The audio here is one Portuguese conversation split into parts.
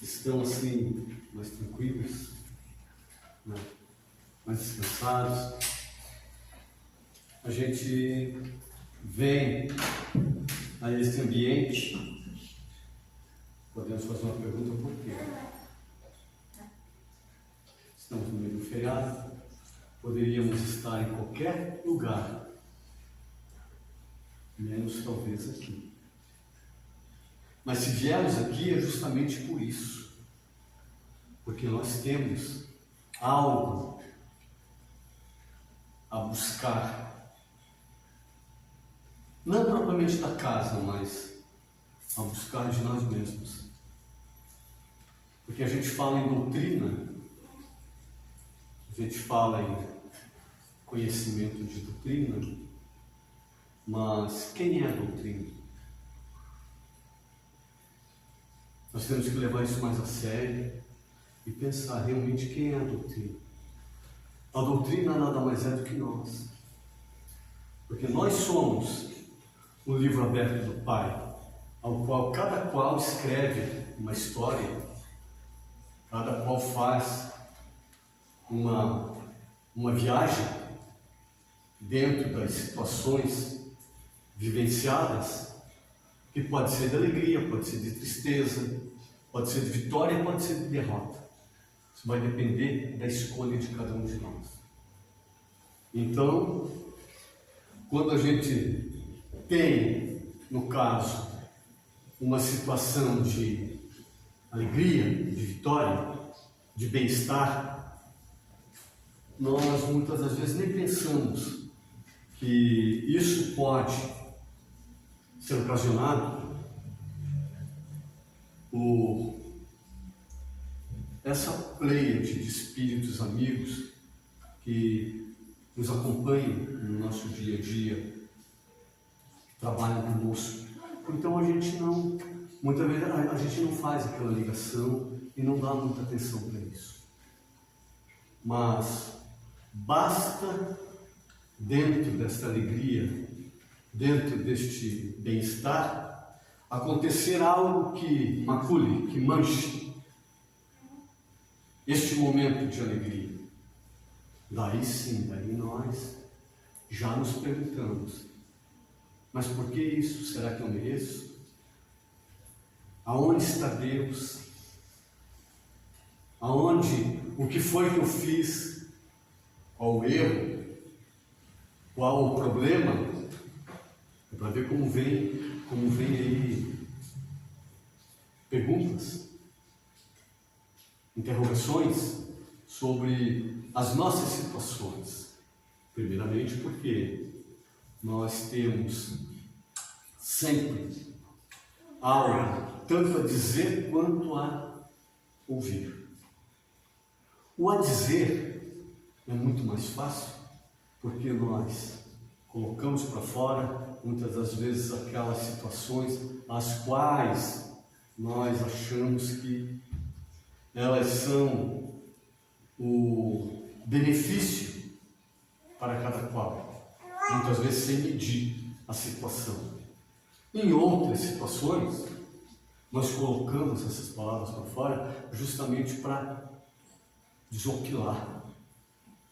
estão assim, mais tranquilos, né? Mais descansados. A gente vem a esse ambiente, podemos fazer uma pergunta: por quê? Estamos no meio do feriado, poderíamos estar em qualquer lugar, menos talvez aqui. Mas se viemos aqui é justamente por isso, porque nós temos algo a buscar, não propriamente da casa, mas a buscar de nós mesmos. Porque a gente fala em doutrina, a gente fala em conhecimento de doutrina, mas quem é a doutrina? Nós temos que levar isso mais a sério e pensar realmente quem é a doutrina. A doutrina nada mais é do que nós. Porque nós somos o livro aberto do Pai, ao qual cada qual escreve uma história, cada qual faz uma viagem dentro das situações vivenciadas, que pode ser de alegria, pode ser de tristeza, pode ser de vitória, pode ser de derrota. Isso vai depender da escolha de cada um de nós. Então, quando a gente tem, no caso, uma situação de alegria, de vitória, de bem-estar, nós muitas das vezes nem pensamos que isso pode ser ocasionado por essa pleiade de espíritos amigos que nos acompanham no nosso dia a dia, que trabalham conosco. Então a gente não, muitas vezes a gente não faz aquela ligação e não dá muita atenção para isso. Mas basta, dentro desta alegria, dentro deste bem-estar, acontecer algo que macule, que manche este momento de alegria. Daí sim, daí nós já nos perguntamos: mas por que isso? Será que eu mereço? Aonde está Deus? Aonde? O que foi que eu fiz? Qual o erro? Qual o problema? É para ver como vem aí perguntas, interrogações sobre as nossas situações. Primeiramente porque nós temos sempre algo tanto a dizer quanto a ouvir. O a dizer é muito mais fácil, porque nós colocamos para fora muitas das vezes aquelas situações as quais nós achamos que elas são o benefício para cada qual, muitas vezes sem medir a situação. Em outras situações, nós colocamos essas palavras para fora justamente para desopilar,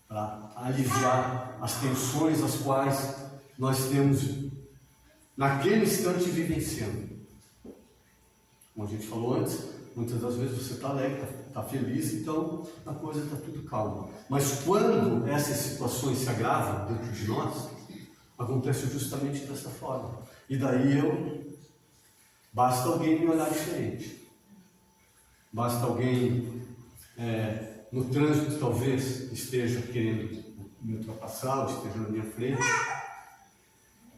para aliviar as tensões as quais nós temos naquele instante vivenciando. Como a gente falou antes, muitas das vezes você está alegre, está feliz, então a coisa está tudo calma. Mas quando essas situações se agravam dentro de nós, acontece justamente dessa forma. E daí basta alguém me olhar diferente. Basta alguém no trânsito talvez esteja querendo me ultrapassar, ou esteja na minha frente,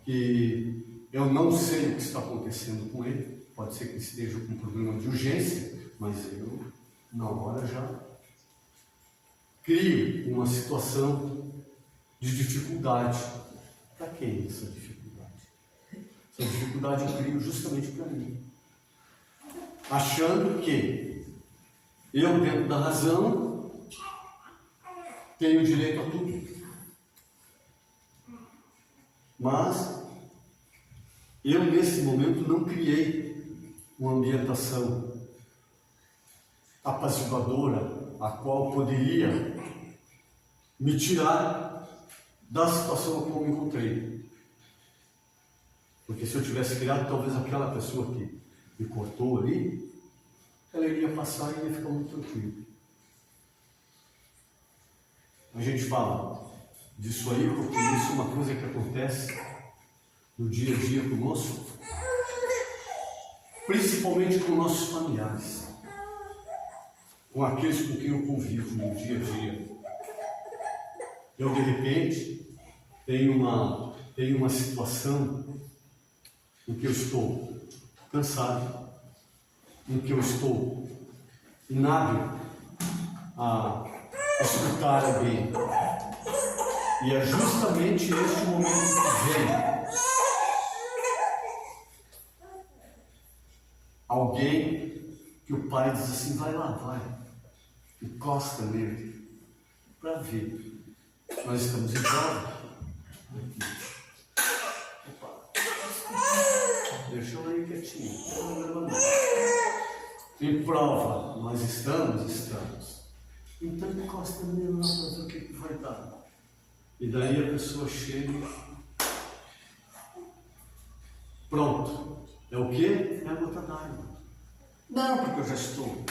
que eu não sei o que está acontecendo com ele. Pode ser que esteja com um problema de urgência, mas eu, na hora, já crio uma situação de dificuldade. Para quem essa dificuldade? Essa dificuldade eu crio justamente para mim, achando que eu, dentro da razão, tenho direito a tudo. Mas eu, nesse momento, não criei uma ambientação apaziguadora, a qual poderia me tirar da situação na qual eu me encontrei. Porque se eu tivesse criado, talvez aquela pessoa que me cortou ali, ela iria passar e ia ficar muito tranquilo. A gente fala disso aí porque isso é uma coisa que acontece no dia a dia conosco, principalmente com nossos familiares, com aqueles com quem eu convivo no dia a dia. Eu, de repente, tenho uma situação em que eu estou cansado, em que eu estou inábil a escutar alguém. E é justamente este momento que vem alguém que o pai diz assim: vai lá, vai, encosta nele, para ver. Nós estamos em prova. Deixa eu aí quietinho. Em prova, nós estamos. Então encosta nele lá para ver o que vai dar. E daí a pessoa chega. Pronto. É o quê? É a gota d'água. Não, porque eu já estou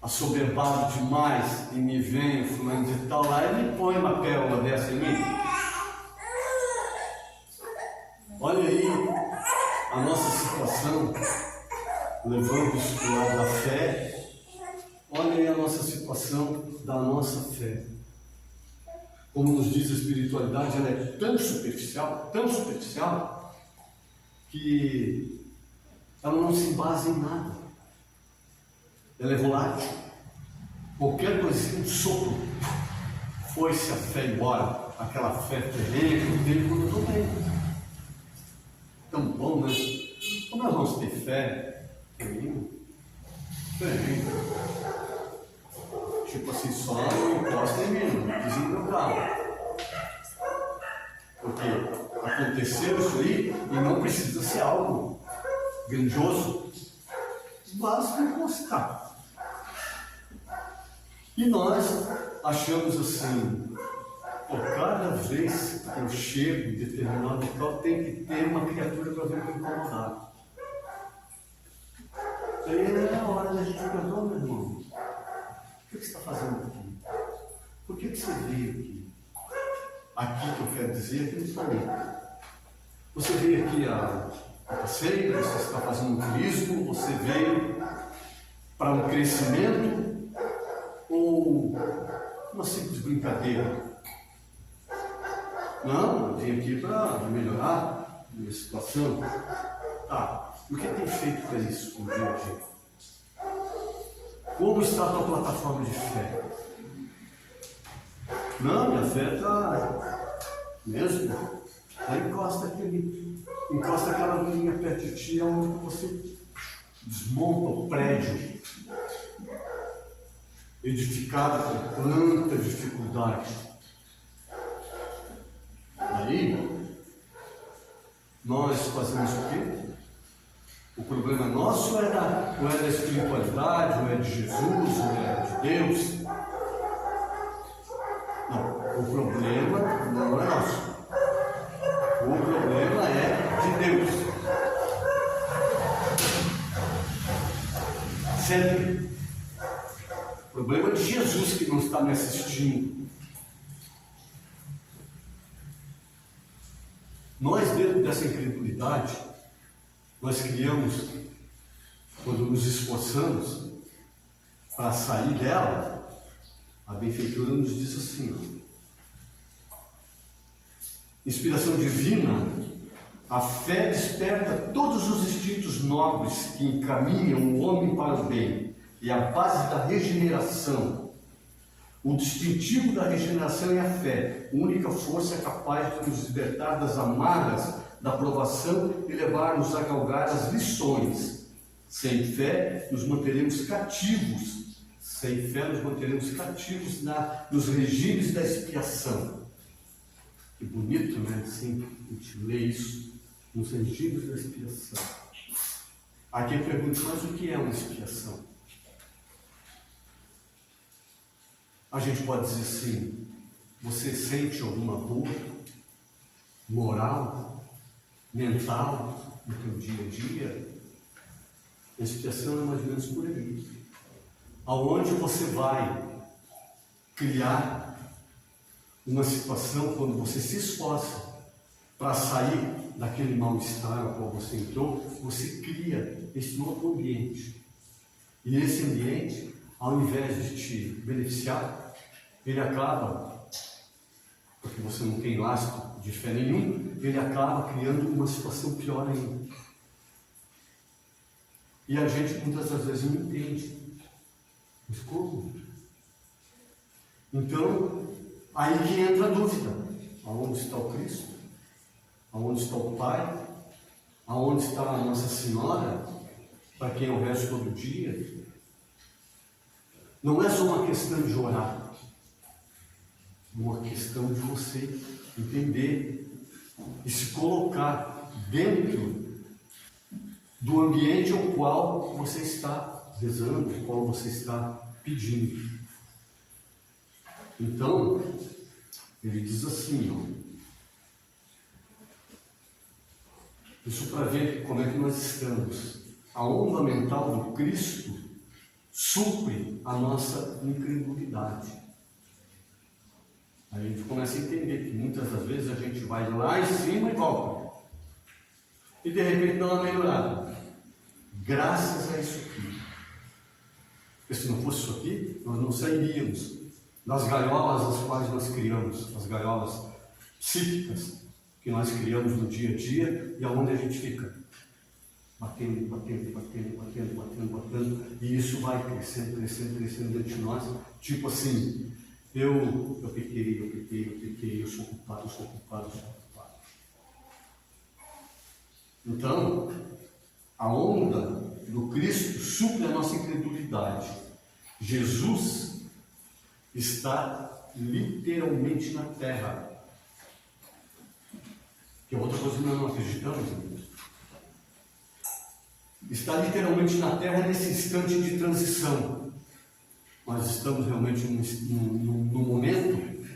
assoberbado demais e me vem fulano de tal lá e me põe uma pérola dessa em mim. Olha aí a nossa situação, levando isso para o lado da fé. Olha aí a nossa situação da nossa fé. Como nos diz a espiritualidade, ela é tão superficial, que ela não se embasa em nada. Ela é volátil. Qualquer coisinha, um sopro, foi-se a fé embora. Aquela fé terrena que eu tenho quando eu estou bem. Tão bom, né? Como nós vamos ter fé? Tem. Tipo assim, só não encosta em mim, não quis ir no meu carro. Porque aconteceu isso aí e não precisa ser algo grandioso. Basta encostar. E nós achamos assim, cada vez que eu chego em determinado local, tem que ter uma criatura para vir me incomodar. Aí é a hora da gente perguntar: meu irmão, o que você está fazendo aqui? Por que você veio aqui? Aqui que eu quero dizer, aqui no planeta. Você veio aqui a passeio, você está fazendo um turismo, você veio para um crescimento ou uma simples brincadeira? Não, eu vim aqui para melhorar a minha situação. Tá, e o que tem feito para isso no dia a dia? Como está a tua plataforma de fé? Não, minha fé está mesmo. Aí encosta aquela linha perto de ti, onde você desmonta o prédio edificado com tanta dificuldade. Aí nós fazemos o quê? O problema nosso ou é da espiritualidade, ou é de Jesus, ou é de Deus? Não, o problema não é nosso. O problema é de Deus. Sempre. O problema é de Jesus que não está me assistindo. Nós, dentro dessa incredulidade, nós criamos, quando nos esforçamos para sair dela, a benfeitura nos diz assim: inspiração divina, a fé desperta todos os instintos nobres que encaminham o homem para o bem, e a base da regeneração. O distintivo da regeneração é a fé, única força capaz de nos libertar das amarras da provação e levar-nos a galgar as lições. Sem fé, nos manteremos cativos. Sem fé, nos manteremos cativos nos regimes da expiação. Que bonito, né? Assim, a gente lê isso, nos regimes da expiação. Aqui pergunta: mas o que é uma expiação? a gente pode dizer assim, você sente alguma dor moral, mental, no teu dia a dia? A expiação é mais ou menos por aí. Aonde você vai criar uma situação, quando você se esforça para sair daquele mal-estar ao qual você entrou, você cria esse novo ambiente. E esse ambiente, ao invés de te beneficiar, ele acaba, porque você não tem lastro de fé nenhum, ele acaba criando uma situação pior ainda. E a gente muitas das vezes não entende. Mas como? Então, aí que entra a dúvida. Aonde está o Cristo? Aonde está o Pai? Aonde está a Nossa Senhora? Para quem eu rezo todo dia? Não é só uma questão de orar. É uma questão de você entender e se colocar dentro do ambiente ao qual você está rezando, ao qual você está pedindo. Então, ele diz assim, ó, isso para ver como é que nós estamos. A onda mental do Cristo supre a nossa incredulidade. Aí a gente começa a entender que muitas das vezes a gente vai lá em cima e volta. E de repente dá uma melhorada. Graças a isso aqui. Porque se não fosse isso aqui, nós não sairíamos das gaiolas as quais nós criamos, as gaiolas psíquicas que nós criamos no dia a dia e aonde a gente fica batendo, batendo, batendo, batendo, batendo, batendo, e isso vai crescendo, crescendo, crescendo dentro de nós, tipo assim, eu pequei, eu sou culpado, eu sou culpado, eu sou culpado. Então, a onda do Cristo supre a nossa incredulidade. Jesus está literalmente na terra. Que é outra coisa que nós não acreditamos, amigos. Está literalmente na terra nesse instante de transição. Nós estamos realmente num momento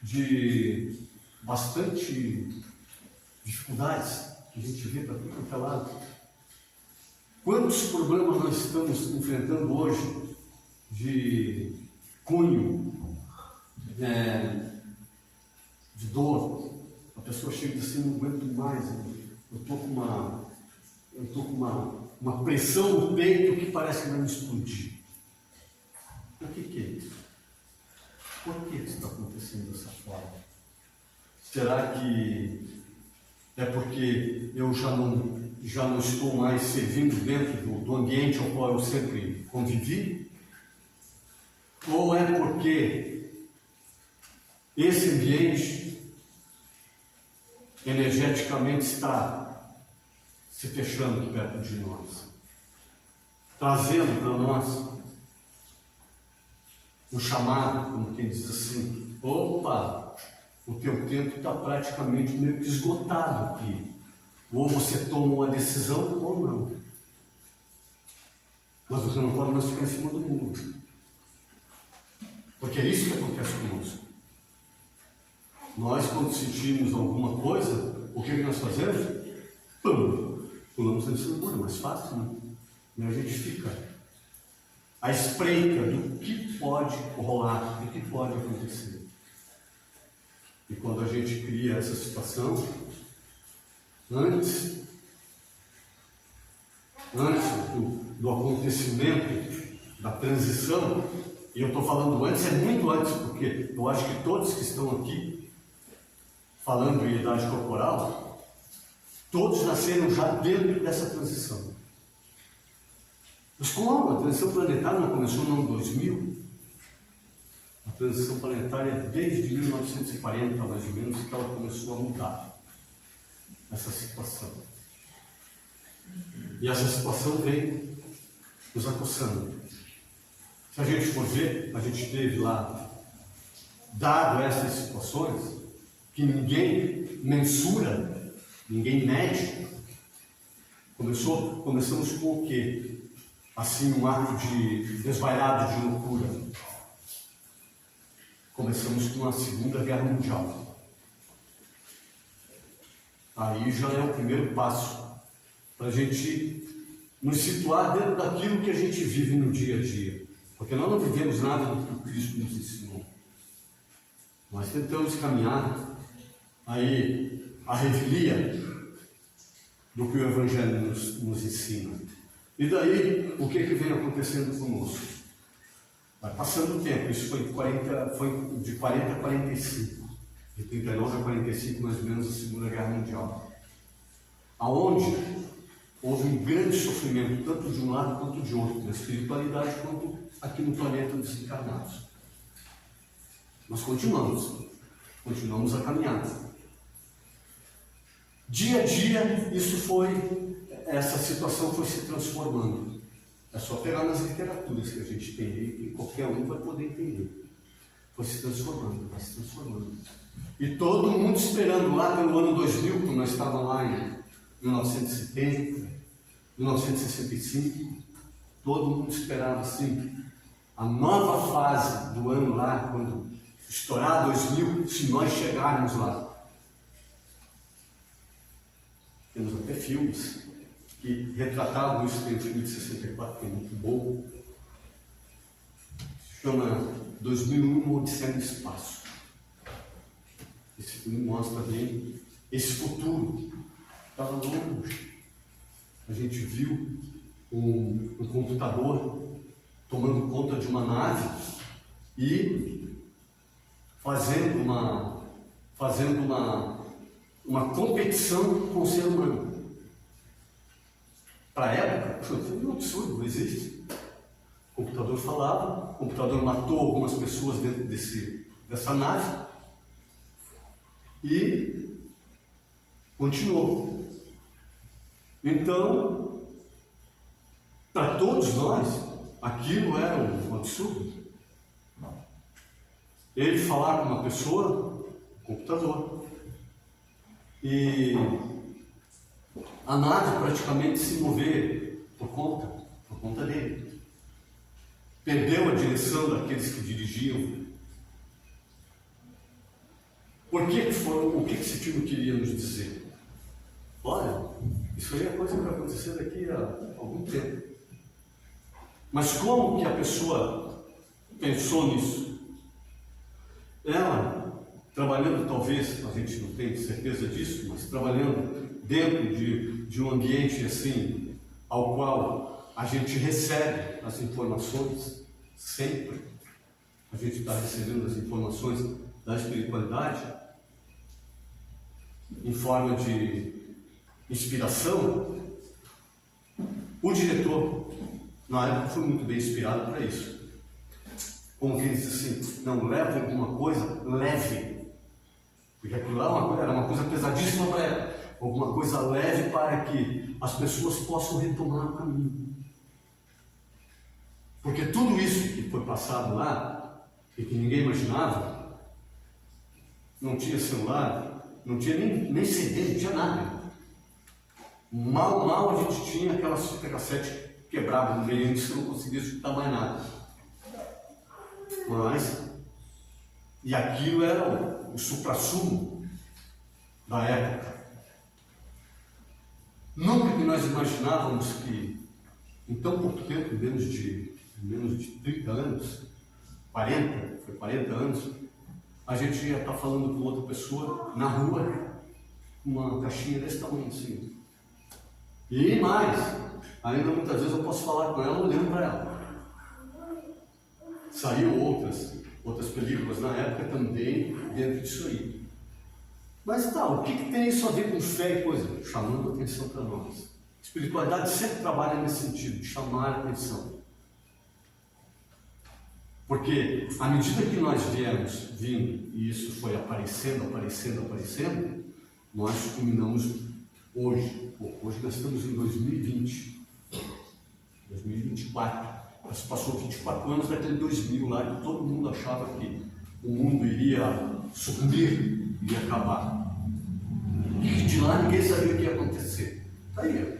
de bastante dificuldades que a gente vê para tudo quanto é lado. Quantos problemas nós estamos enfrentando hoje de cunho, de dor? A pessoa chega e diz assim, não aguento mais, eu estou com uma pressão no peito que parece que vai me explodir. O que é isso? Por que isso está acontecendo dessa forma? Será que é porque eu já não estou mais servindo dentro do ambiente ao qual eu sempre convivi? Ou é porque esse ambiente energeticamente está se fechando perto de nós, trazendo para nós um chamado, como quem diz assim, opa, o teu tempo está praticamente meio que esgotado aqui. Ou você toma uma decisão ou não. Mas você não pode mais ficar em cima do muro. Porque é isso que acontece conosco. Nós, quando sentimos alguma coisa, o que nós fazemos? Pulamos em cima do muro, é mais fácil, né? E a gente fica à espreita do que pode rolar, do que pode acontecer. E quando a gente cria essa situação, antes do acontecimento, da transição, e eu estou falando antes, é muito antes, porque eu acho que todos que estão aqui, falando em idade corporal, todos nasceram já dentro dessa transição. Mas como a transição planetária não começou no ano 2000? A transição planetária desde 1940, mais ou menos, que ela começou a mudar essa situação. E essa situação vem nos acossando. Se a gente for ver, a gente teve lá, dado essas situações, que ninguém mensura, ninguém mede. Começamos com o quê? Assim, um ato de desvairado de loucura. começamos com a Segunda Guerra Mundial. Aí já é o primeiro passo para a gente nos situar dentro daquilo que a gente vive no dia a dia. Porque nós não vivemos nada do que Cristo nos ensinou. Nós tentamos caminhar aí a revelia do que o Evangelho nos ensina. E daí, o que vem acontecendo conosco? Vai passando o tempo, isso foi de 40 a 45, de 39 a 45, mais ou menos, a Segunda Guerra Mundial. Aonde houve um grande sofrimento, tanto de um lado quanto de outro, na espiritualidade quanto aqui no planeta dos encarnados. Nós continuamos a caminhar. Dia a dia, essa situação foi se transformando. É só pegar nas literaturas que a gente tem aí, que qualquer um vai poder entender. Foi se transformando, vai se transformando. E todo mundo esperando lá pelo ano 2000, quando nós estávamos lá em 1970, 1965, todo mundo esperava assim, a nova fase do ano lá, quando estourar 2000, se nós chegarmos lá. Temos até filmes que retratavam isso. Tem um filme de 64 que é muito bom, se chama 2001, Uma Odisseia no Espaço. Esse filme mostra bem esse futuro. Estava longe. A gente viu um computador tomando conta de uma nave e fazendo uma competição com o ser humano. Para a época, foi um absurdo, não existe. O computador falava, o computador matou algumas pessoas dentro dessa nave e continuou. Então, para todos nós, aquilo era um absurdo. Ele falar com uma pessoa, computador, e a nave praticamente se mover por conta dele. Perdeu a direção daqueles que dirigiam. O que esse filme queria nos dizer? Olha, isso aí é coisa que vai acontecer daqui a algum tempo. Mas como que a pessoa pensou nisso? Ela, trabalhando, talvez, a gente não tem certeza disso, mas trabalhando dentro de um ambiente assim, ao qual a gente recebe as informações, sempre a gente está recebendo as informações da espiritualidade, em forma de inspiração. O diretor, na época, foi muito bem inspirado para isso. Como que ele diz assim, não, leve alguma coisa, leve. Porque aquilo lá era uma coisa pesadíssima para ela. Alguma coisa leve para que as pessoas possam retomar o caminho. Porque tudo isso que foi passado lá, e que ninguém imaginava, não tinha celular, não tinha nem CD, não tinha nada. Mal a gente tinha aquelas fitas cassete quebradas no meio, que não conseguia escutar mais nada. E aquilo era o supra-sumo da época. Nunca que nós imaginávamos que, em tão pouco tempo, em menos de 30 anos, 40 anos, a gente ia estar falando com outra pessoa na rua, uma caixinha desse tamanho assim. E mais, ainda muitas vezes eu posso falar com ela olhando para ela. Saíram outras películas na época também dentro disso aí. Mas tá, o que tem isso a ver com fé e coisa? Chamando a atenção para nós. A espiritualidade sempre trabalha nesse sentido, de chamar a atenção. Porque à medida que nós vindo, e isso foi aparecendo, nós culminamos hoje. Hoje nós estamos em 2020, 2024. Mas passou 24 anos daquele 2000 lá, que todo mundo achava que o mundo iria sucumbir, iria acabar. E de lá ninguém sabia o que ia acontecer. Está aí.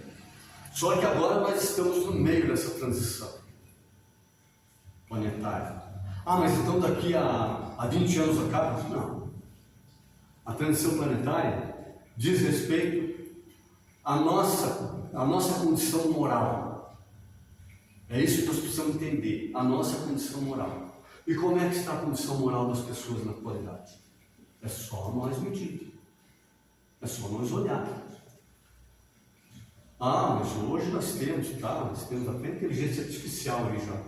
Só que agora nós estamos no meio dessa transição planetária, Ah, mas então daqui a 20 anos acaba? Não. A transição planetária diz respeito à nossa condição moral. É isso que nós precisamos entender, a nossa condição moral. E como é que está a condição moral das pessoas na atualidade? É só nós medir. É só nós olhar. Ah, mas hoje nós temos até inteligência artificial aí já.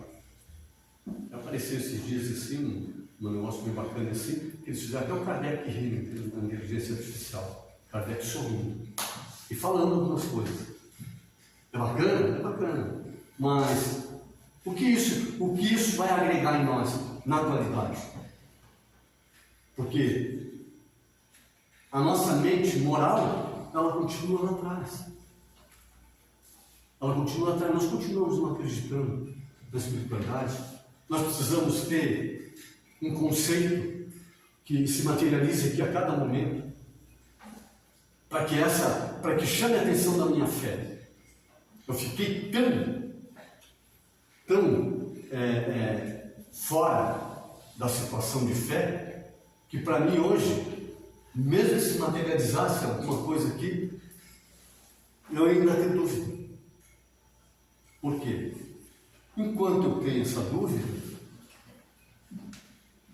Apareceu esses dias assim, um negócio bem bacana assim, que eles fizeram até o Kardec rindo na inteligência artificial. Kardec sorrindo. E falando algumas coisas. É bacana? É bacana. Mas o que isso vai agregar em nós na atualidade? Porque a nossa mente moral, ela continua lá atrás. Ela continua atrás. Nós continuamos não acreditando na espiritualidade. Nós precisamos ter um conceito que se materialize aqui a cada momento, para que chame a atenção da minha fé. Eu fiquei tão fora da situação de fé, que para mim hoje, mesmo se materializasse alguma coisa aqui, eu ainda tenho dúvida. Por quê? Enquanto eu tenho essa dúvida,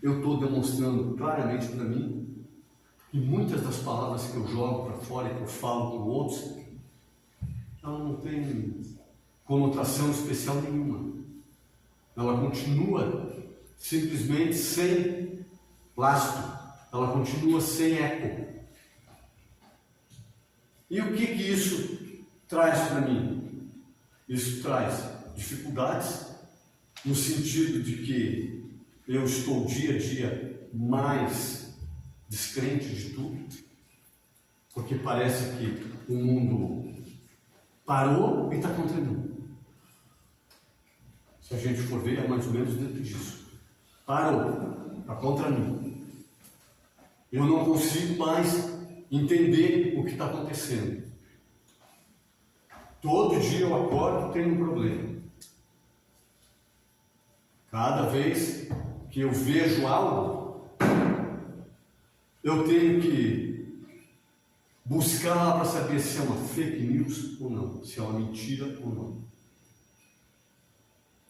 eu estou demonstrando claramente para mim que muitas das palavras que eu jogo para fora e que eu falo com outros, ela não tem conotação especial nenhuma. Ela continua simplesmente sem lastro. Ela continua sem eco. E o que isso traz para mim? Isso traz dificuldades, no sentido de que eu estou dia a dia mais descrente de tudo, porque parece que o mundo parou e está contra mim. Se a gente for ver, é mais ou menos dentro disso. Parou, está contra mim. Eu não consigo mais entender o que está acontecendo. Todo dia eu acordo e tenho um problema. Cada vez que eu vejo algo, eu tenho que buscar lá para saber se é uma fake news ou não, se é uma mentira ou não.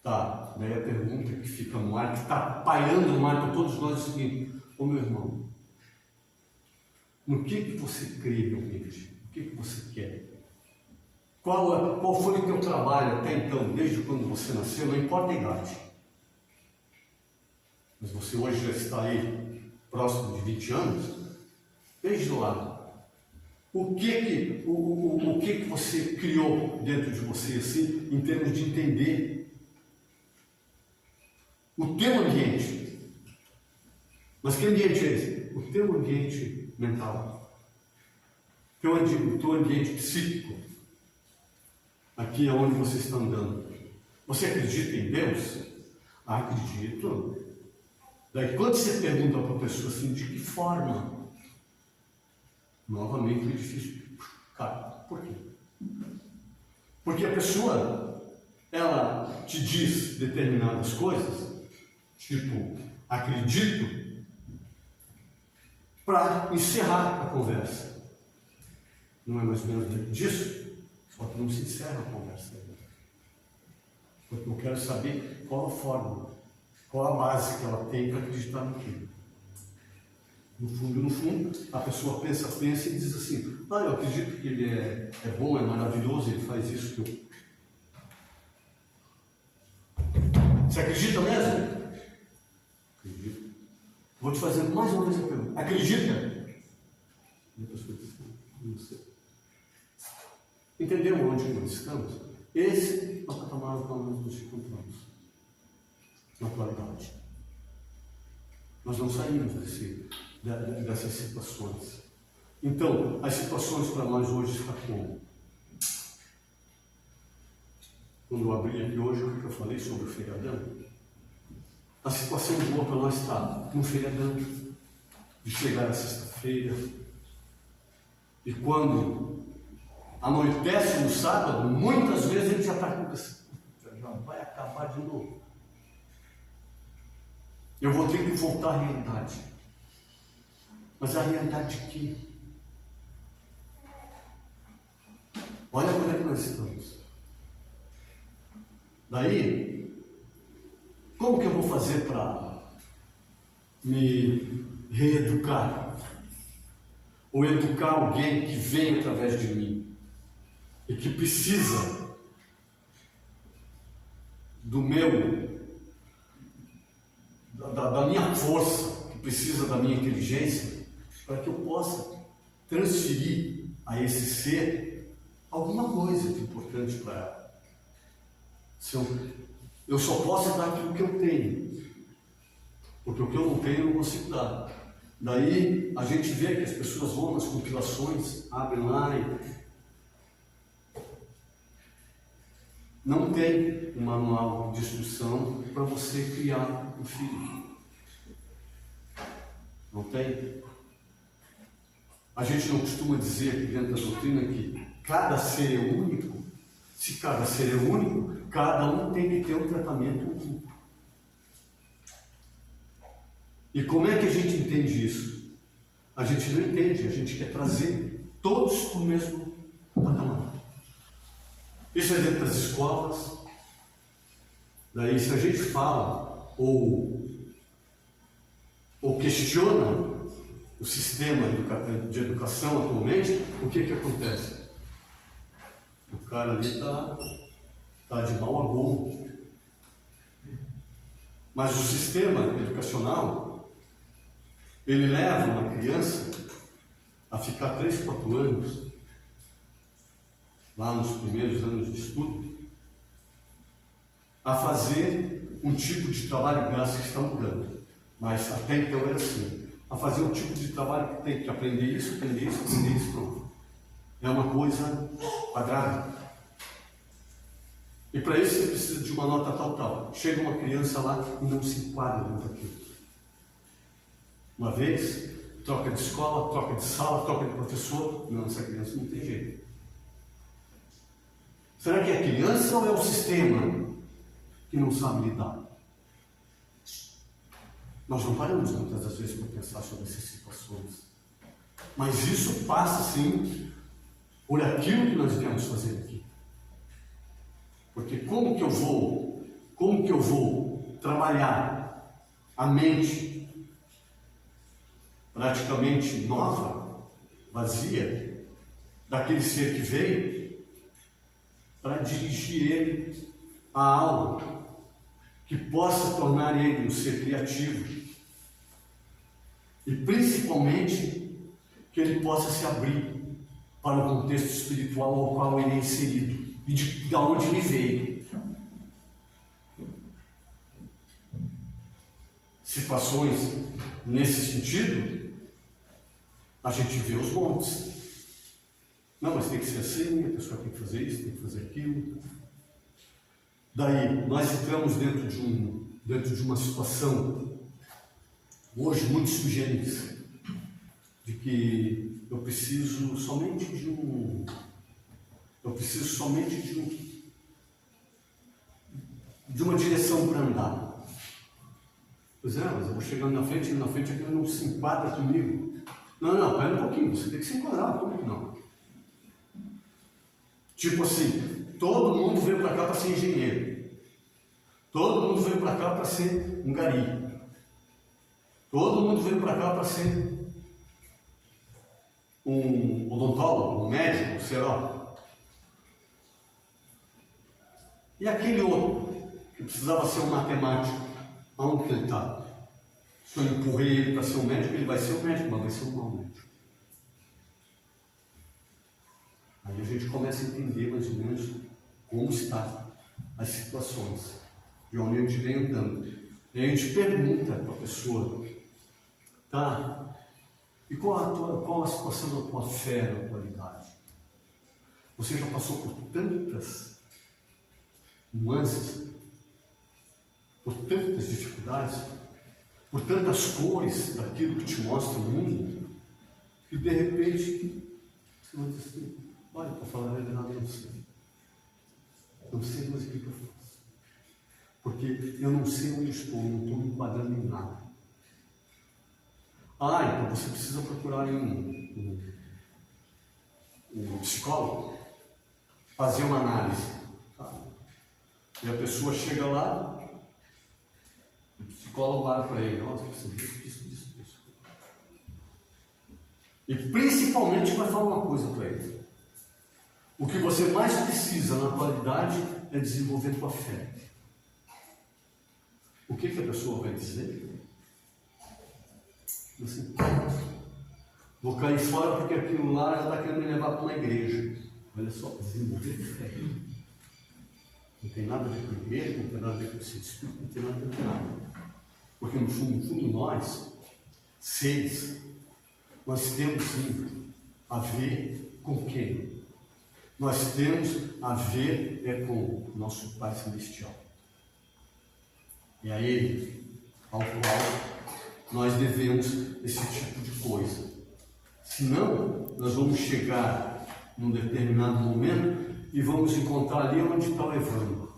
Tá, daí a pergunta que fica no ar, que está pairando no ar para todos nós, é o seguinte: ô meu irmão, no que você crê realmente? O que você quer? Qual foi o teu trabalho até então, desde quando você nasceu? Não importa a idade. Mas você hoje já está aí próximo de 20 anos. Desde lá, o que você criou dentro de você, assim, em termos de entender o teu ambiente? Mas que ambiente é esse? O teu ambiente mental, o teu ambiente psíquico. Aqui é onde você está andando. Você acredita em Deus? Acredito. Daí quando você pergunta para a pessoa assim, de que forma? Novamente é difícil. Cara, por quê? Porque a pessoa, ela te diz determinadas coisas, tipo, acredito, para encerrar a conversa. Não é mais ou menos disso? Só que não se encerra a conversa. Porque eu quero saber qual a fórmula, qual a base que ela tem para acreditar naquilo. No fundo, a pessoa pensa e diz assim: eu acredito que ele é bom, é maravilhoso, ele faz isso que eu... Você acredita mesmo? Acredito. Vou te fazer mais uma vez a pergunta. Acredita? E a pessoa diz: não sei. Entendeu onde nós estamos? Esse é o patamar no qual nós nos encontramos na atualidade. Nós não saímos dessas situações. Então, as situações para nós hoje estão como? Quando eu abri aqui hoje, o que eu falei sobre o feriadão? A situação boa para nós está no feriadão, de chegar a sexta-feira, e quando anoitece no sábado, muitas vezes ele já está com já vai acabar de novo. Eu vou ter que voltar à realidade. Mas a realidade de quê? Olha como é que nós estamos. Daí, como que eu vou fazer para me reeducar? Ou educar alguém que vem através de mim e que precisa do da minha força, que precisa da minha inteligência, para que eu possa transferir a esse ser alguma coisa de importante para ela. Eu só posso dar aquilo que eu tenho, porque o que eu não tenho eu não consigo dar. Daí a gente vê que as pessoas vão nas compilações, abrem lá e não tem um manual de instrução para você criar um filho. Não tem? A gente não costuma dizer dentro da doutrina que cada ser é único. Se cada ser é único, cada um tem que ter um tratamento único. E como é que a gente entende isso? A gente não entende, a gente quer trazer todos para o mesmo patamar. Isso é dentro das escolas. Daí, se a gente fala ou questiona o sistema de educação atualmente, o que acontece? O cara ali está de mal a bom. Mas o sistema educacional, ele leva uma criança a ficar 3, 4 anos, lá nos primeiros anos de estudo, a fazer um tipo de trabalho, graças que está mudando. Mas até então era assim, a fazer um tipo de trabalho que tem que aprender isso, pronto. É uma coisa quadrada. E para isso você precisa de uma nota tal. Chega uma criança lá e não se enquadra dentro daquilo. Uma vez, troca de escola, troca de sala, troca de professor. Não, essa criança não tem jeito. Será que é a criança ou é o sistema que não sabe lidar? Nós não paramos muitas das vezes para pensar sobre essas situações. Mas isso passa, sim, por aquilo que nós viemos fazer aqui. Porque como que eu vou trabalhar a mente praticamente nova, vazia, daquele ser que veio, para dirigir ele a algo que possa tornar ele um ser criativo e principalmente que ele possa se abrir para o contexto espiritual ao qual ele é inserido e de onde ele veio. Situações nesse sentido, a gente vê os montes. Não, mas tem que ser assim, a pessoa tem que fazer isso, tem que fazer aquilo. Daí, nós entramos dentro de uma situação, hoje, muito sui generis, de que eu preciso somente de uma direção para andar. Pois é, mas eu vou chegando na frente aquilo não se enquadra comigo. Não, pera um pouquinho, você tem que se enquadrar comigo, não. Tipo assim, todo mundo veio para cá para ser engenheiro. Todo mundo veio para cá para ser um gari. Todo mundo veio para cá para ser um odontólogo, um médico, sei lá. E aquele outro, que precisava ser um matemático, aonde que ele está? Se eu empurrei ele para ser um médico, ele vai ser um médico, mas vai ser um mau médico. Aí a gente começa a entender mais ou menos como estão as situações, de onde a gente vem andando. E a gente pergunta para a pessoa, tá? E qual a situação da tua fé na atualidade? Você já passou por tantas nuances, por tantas dificuldades, por tantas cores daquilo que te mostra o mundo, que de repente você vai dizer assim, olha, para falar a verdade, eu não sei. Não sei mais o que eu faço. Porque eu não sei onde estou, não estou me enquadrando em nada. Então você precisa procurar um psicólogo, fazer uma análise. Tá? E a pessoa chega lá, o psicólogo olha para ele, nossa, isso. E principalmente vai falar uma coisa para ele. O que você mais precisa na atualidade é desenvolver tua fé. O que a pessoa vai dizer? Assim, vou cair fora porque aquilo lá já está querendo me levar para uma igreja. Olha só, desenvolver fé. Não tem nada a ver com igreja, não tem nada a ver com esse espírito, não tem nada a ver com nada. Porque no fundo nós, seres, nós temos sim a ver com quem? Nós temos a ver com o nosso Pai Celestial. E a Ele, ao qual nós devemos esse tipo de coisa. Senão, nós vamos chegar num determinado momento e vamos encontrar ali onde está o Evandro.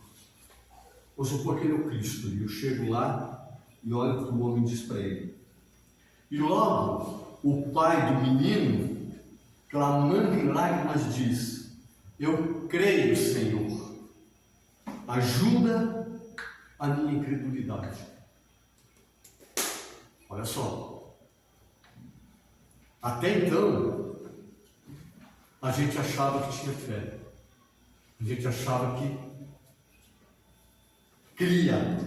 Vamos supor que ele é o Cristo. E eu chego lá e olho para o homem e diz para ele. E logo, o pai do menino, clamando em lágrimas, diz: eu creio, Senhor, ajuda a minha incredulidade. Olha só, até então a gente achava que tinha fé, a gente achava que cria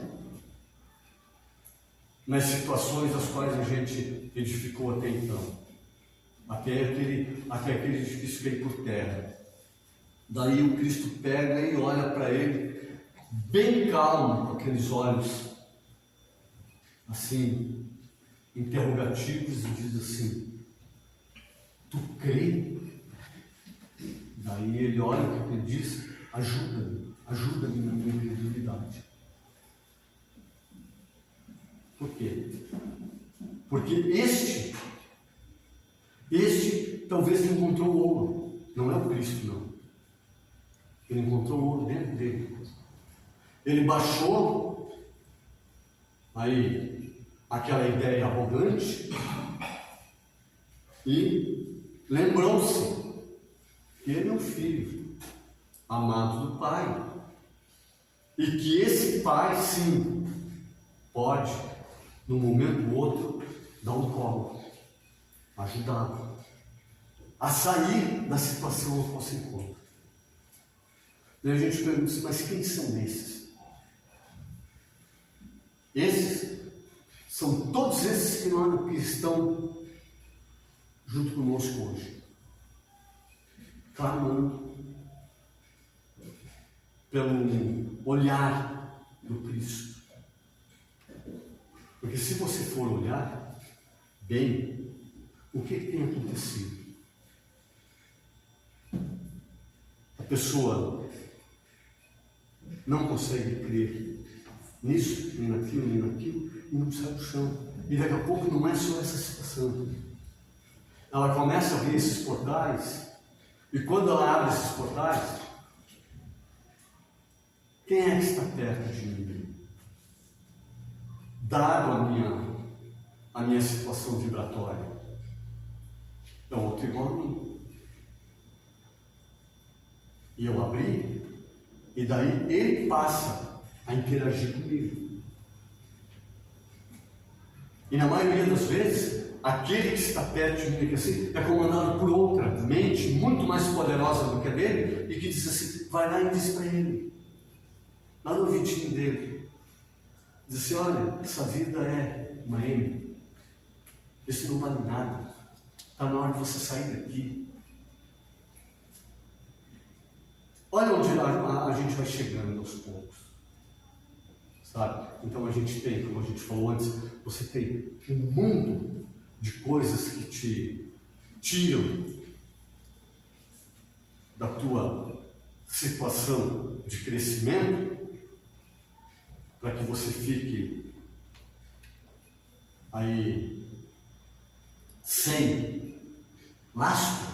nas situações das quais a gente edificou até então, até aquele edifício cair por terra. Daí o Cristo pega e olha para ele, bem calmo, com aqueles olhos assim, interrogativos, e diz assim: tu crê? Daí ele olha para o que ele diz: ajuda-me na minha incredulidade. Por quê? Porque este talvez ele encontrou ouro, não é o Cristo, não. Ele encontrou ouro dentro dele. Ele baixou aí aquela ideia arrogante e lembrou-se que ele é um filho amado do Pai e que esse Pai, sim, pode, num momento ou outro, dar um colo, ajudá-lo a sair da situação a qual se encontra. E a gente pergunta: mas quem são esses? Esses são todos esses que estão junto conosco hoje, clamando pelo olhar do Cristo. Porque se você for olhar bem, o que tem acontecido? A pessoa não consegue crer nisso, nem naquilo, e não sai do chão. E daqui a pouco não é só essa situação. Ela começa a ver esses portais, e quando ela abre esses portais, quem é que está perto de mim? Dado a minha situação vibratória, é outro igual a mim. E eu abri, e daí ele passa a interagir comigo. E na maioria das vezes, aquele que está perto de mim, que assim, é comandado por outra mente muito mais poderosa do que a dele, e que diz assim: vai lá e diz para ele, lá no ouvidinho dele, diz assim: olha, essa vida é uma M, isso não vale nada, está na hora de você sair daqui. Olha onde a gente vai chegando aos poucos, sabe? Então a gente tem, como a gente falou antes, você tem um mundo de coisas que te tiram da tua situação de crescimento, para que você fique aí sem lastro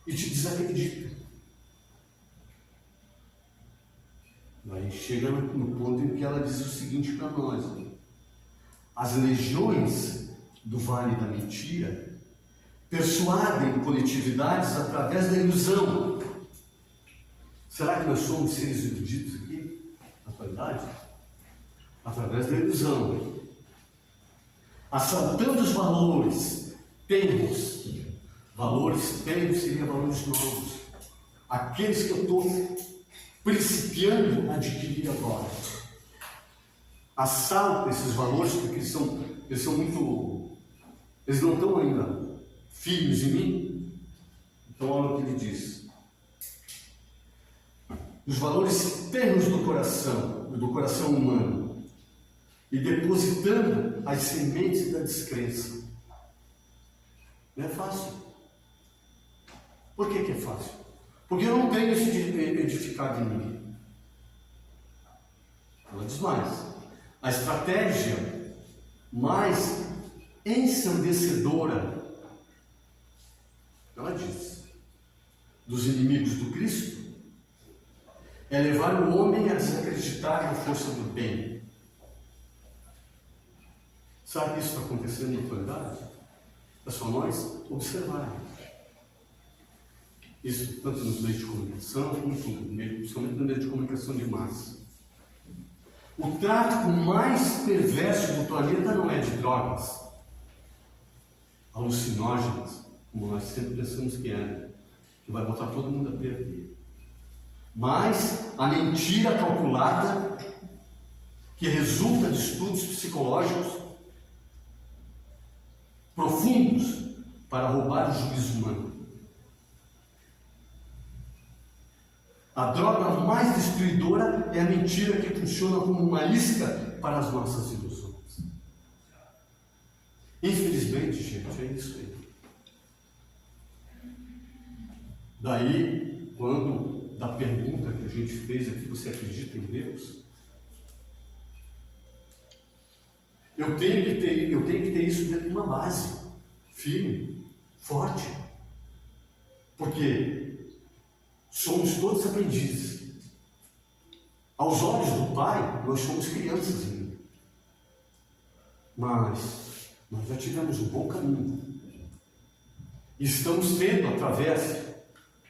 e te desacredita. Daí Aí chega no ponto em que ela diz o seguinte para nós: as legiões do Vale da Mentira persuadem coletividades através da ilusão. Será que nós somos seres iludidos aqui, na atualidade? Através da ilusão, assaltando os valores tenros. Valores tenros seriam valores novos, aqueles que eu estou principiando a adquirir agora. Assalta esses valores porque eles são muito, eles não estão ainda firmes em mim. Então olha o que ele diz: os valores tenros do coração humano, e depositando as sementes da descrença. Não é fácil. Por que é fácil? Porque eu não tenho esse edificado em mim. Ela diz mais: a estratégia mais ensandecedora, ela diz, dos inimigos do Cristo é levar o homem a desacreditar na força do bem. Sabe que isso está acontecendo na atualidade? É só nós observarmos. Isso tanto nos meios de comunicação, como principalmente no meio de comunicação de massa. O tráfico mais perverso do planeta não é de drogas alucinógenas, como nós sempre pensamos que é, que vai botar todo mundo a perder. Mas a mentira calculada, que resulta de estudos psicológicos profundos para roubar o juízo humano. A droga mais destruidora é a mentira, que funciona como uma isca para as nossas ilusões. Infelizmente, gente, é isso aí. Daí, quando da pergunta que a gente fez aqui, você acredita em Deus? Eu tenho que ter isso dentro de uma base firme, forte, porque somos todos aprendizes. Aos olhos do Pai, nós somos crianças ainda. Mas nós já tivemos um bom caminho. E estamos tendo, através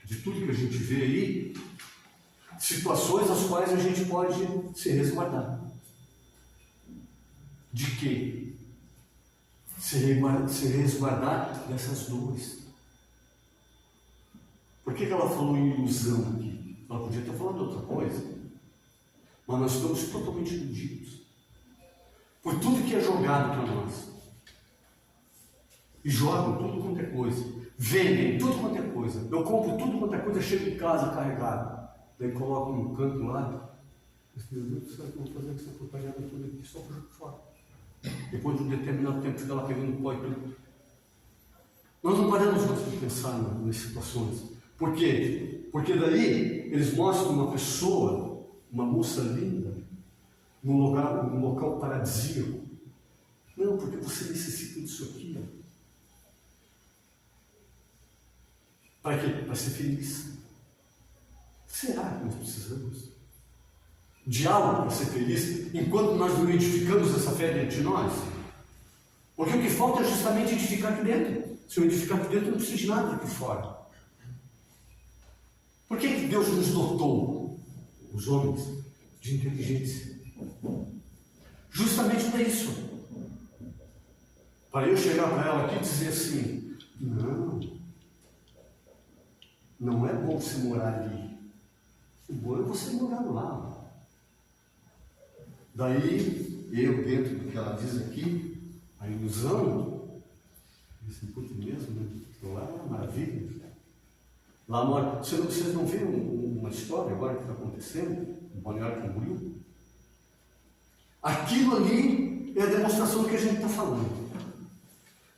de tudo que a gente vê aí, situações às quais a gente pode se resguardar. De quê? Se resguardar dessas dores. Por que ela falou em ilusão aqui? Ela podia ter falado outra coisa. Mas nós estamos totalmente iludidos por tudo que é jogado para nós. E jogam tudo quanto é coisa. Vendem tudo quanto é coisa. Eu compro tudo quanto é coisa, chego em casa carregado. Daí coloco num canto lá. Meu Deus do céu, eu vou fazer com essa porcaria toda aqui só para jogar fora. Depois de um determinado tempo, fica lá pegando pó e tudo. Nós não paramos mais de pensar nas situações. Por quê? Porque daí eles mostram uma pessoa, uma moça linda, num local paradisíaco. Não, porque você necessita disso aqui. Para quê? Para ser feliz. Será que nós precisamos de algo para ser feliz, enquanto nós não edificamos essa fé dentro de nós? Porque o que falta é justamente edificar aqui dentro. Se eu edificar aqui dentro, eu não preciso de nada aqui fora. Por que Deus nos dotou, os homens, de inteligência? Justamente para isso. Para eu chegar para ela aqui e dizer assim: não é bom você morar ali. O bom é você morar lá. Daí, eu, dentro do que ela diz aqui, a ilusão, esse puto mesmo, né? Lá é uma maravilha. Lá mora. Vocês não viram uma história agora que está acontecendo em Balneário Camboriú? Aquilo ali é a demonstração do que a gente está falando.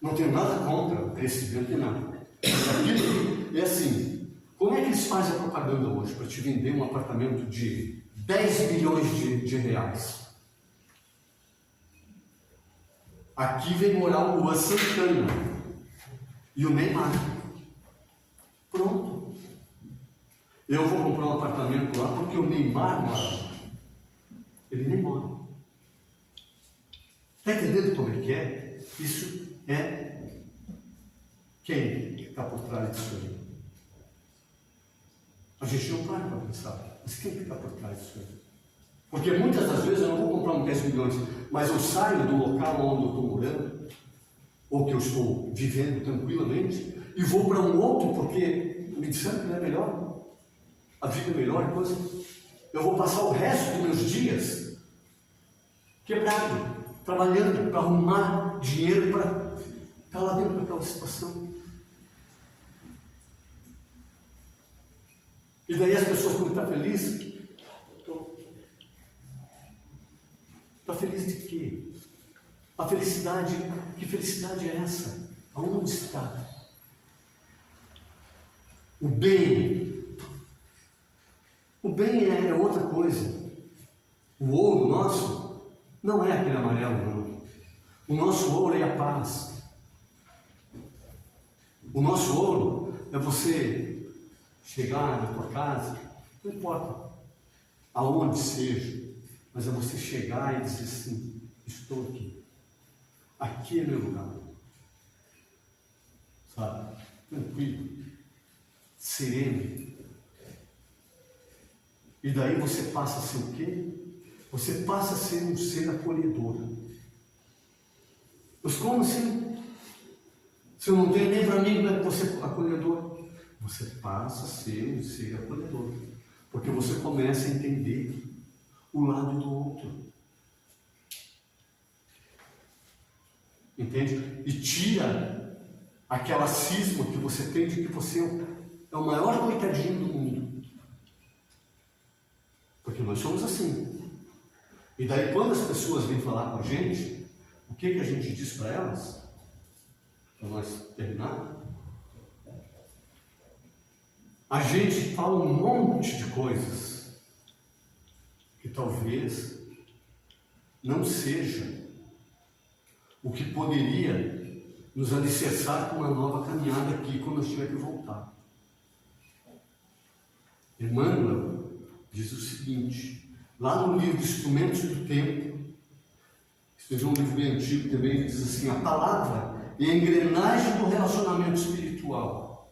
Não tenho nada contra o crescimento e nada. Aquilo é assim: como é que eles fazem a propaganda hoje para te vender um apartamento de 10 milhões de reais? Aqui vem morar o Luan Santana e o Neymar. Pronto. Eu vou comprar um apartamento lá porque o Neymar mora lá. ele nem morre. Está entendendo como é que é? Isso é quem está por trás disso aí. A gente não para para pensar, mas quem está por trás disso aí? Porque muitas das vezes eu não vou comprar um 10 milhões, mas eu saio do local onde eu estou morando, ou que eu estou vivendo tranquilamente, e vou para um outro porque me disseram que não é melhor, a vida é melhor e coisa. Eu vou passar o resto dos meus dias quebrado, trabalhando para arrumar dinheiro para estar lá dentro daquela situação. E daí as pessoas, quando estão felizes, está feliz de quê? A felicidade, que felicidade é essa? Aonde está? O bem é outra coisa. O ouro nosso não é aquele amarelo, não. O nosso ouro é a paz. O nosso ouro é você chegar na tua casa, não importa aonde seja, mas é você chegar e dizer assim: estou aqui. Aqui é meu lugar. Sabe? Tranquilo. Sereno. E daí você passa a ser o quê? Você passa a ser um ser acolhedor. Mas como assim? Se eu não tenho nem para mim, como é que você é acolhedor? Você passa a ser um ser acolhedor. Porque você começa a entender o lado do outro. Entende? E tira aquela cisma que você tem de que você é o maior coitadinho do mundo. Porque nós somos assim. E daí quando as pessoas vêm falar com a gente, o que a gente diz para elas? Para nós terminar? A gente fala um monte de coisas que talvez não seja o que poderia nos alicerçar com uma nova caminhada aqui quando nós tiver que voltar. Emmanuel diz o seguinte, lá no livro Instrumentos do Tempo, esse é um livro bem antigo também, ele diz assim: a palavra é a engrenagem do relacionamento espiritual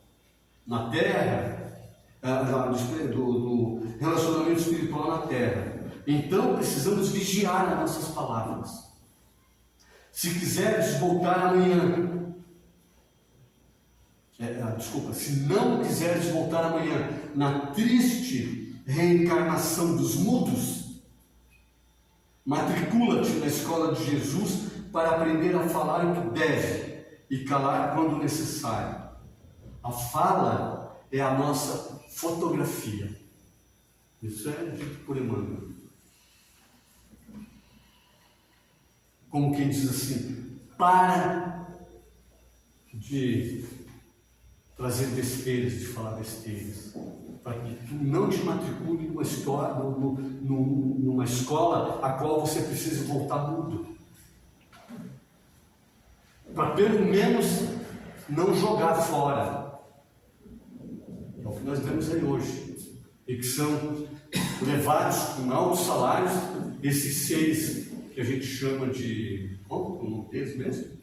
na Terra, do relacionamento espiritual na Terra. Então precisamos vigiar as nossas palavras. Se quiseres voltar amanhã, se não quiseres voltar amanhã na triste reencarnação dos mudos, matricula-te na escola de Jesus para aprender a falar o que deve e calar quando necessário. A fala é a nossa fotografia. Isso é dito por Emmanuel. Como quem diz assim: para de trazer besteiras, de falar besteiras, para que tu não te matricule numa escola a qual você precisa voltar mudo. Para pelo menos não jogar fora. É o que nós vemos aí hoje. E que são levados com altos salários, esses seres que a gente chama de, como o nome deles mesmo?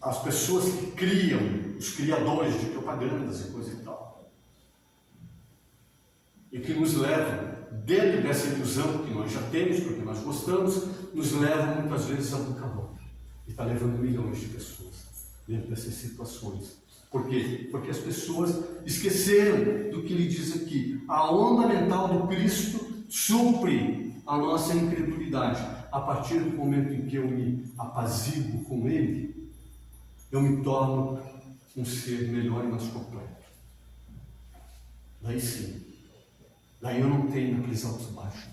As pessoas que criam, os criadores de propagandas e coisa e tal. E que nos levam, dentro dessa ilusão que nós já temos, porque nós gostamos, nos levam muitas vezes a bancarrota. E está levando milhões de pessoas dentro dessas situações. Por quê? Porque as pessoas esqueceram do que ele diz aqui. A onda mental do Cristo supre a nossa incredulidade. A partir do momento em que eu me apaziguo com Ele, eu me torno um ser melhor e mais completo. Daí sim. Daí eu não tenho aqueles altos e baixos.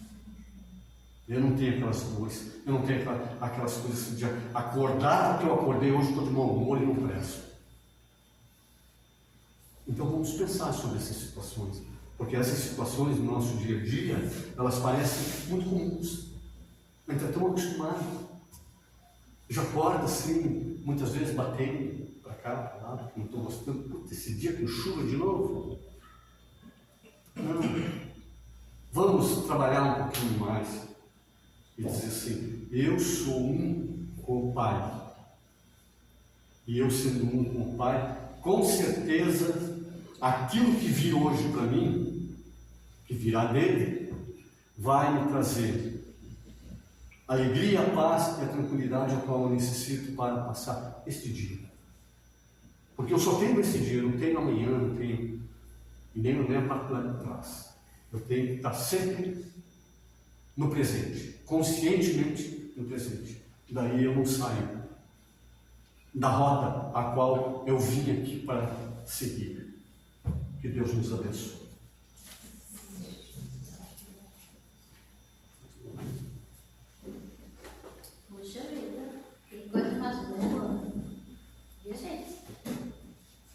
Eu não tenho aquelas dores. Eu não tenho aquelas coisas de acordar porque eu acordei hoje, estou de mau humor e não presto. Então vamos pensar sobre essas situações, porque essas situações no nosso dia a dia, elas parecem muito comuns, mas está tão acostumado. Já acorda assim, muitas vezes batendo para cá, para lá, porque não estou gostando. Putz, esse dia com chuva de novo. Não. Vamos trabalhar um pouquinho mais e dizer assim, eu sou um com o Pai. E eu sendo um com o Pai, com certeza, aquilo que vir hoje para mim, que virá dele, vai me trazer alegria, a paz e a tranquilidade a qual eu necessito para passar este dia. Porque eu só tenho esse dia, não tenho amanhã, não tenho, e nem a parte lá de trás. Eu tenho que estar sempre no presente, conscientemente no presente. Daí eu não saio da rota a qual eu vim aqui para seguir. Que Deus nos abençoe. Puxa vida, que coisa mais boa, viu, gente?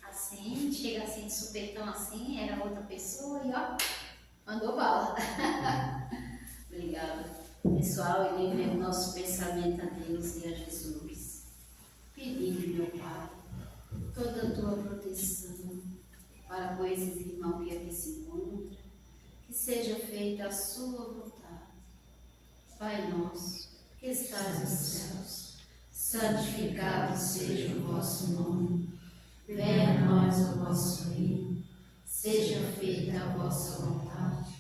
Assim, chega assim de supetão assim, era outra pessoa e ó, mandou bala. Obrigada. Pessoal, eleve o nosso pensamento a Deus e a Jesus, pedindo, meu Pai, toda a tua proteção para com esses irmãos que aqui se encontram, que seja feita a sua vontade. Pai nosso, que estás nos céus, santificado seja o vosso nome. Venha a nós o vosso reino, seja feita a vossa vontade,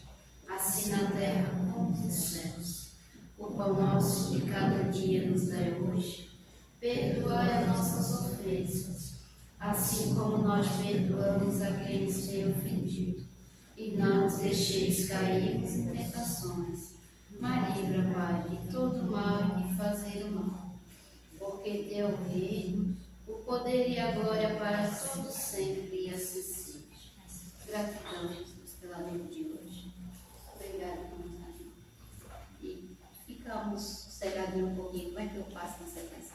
assim na terra como nos céus. O pão nosso de cada dia nos dai hoje, perdoai as nossas ofensas, assim como nós perdoamos a quem nos tem ofendido. E não nos deixeis cairmos em tentações, mas livra, Pai, de todo mal e de fazer o mal. Porque teu o reino, o poder e a glória para todos sempre, e assim seja. Gratidão, Jesus, pela noite de hoje. Obrigada por nos ajudar. E ficamos sossegadinhos um pouquinho. Como é que eu passo na sequência?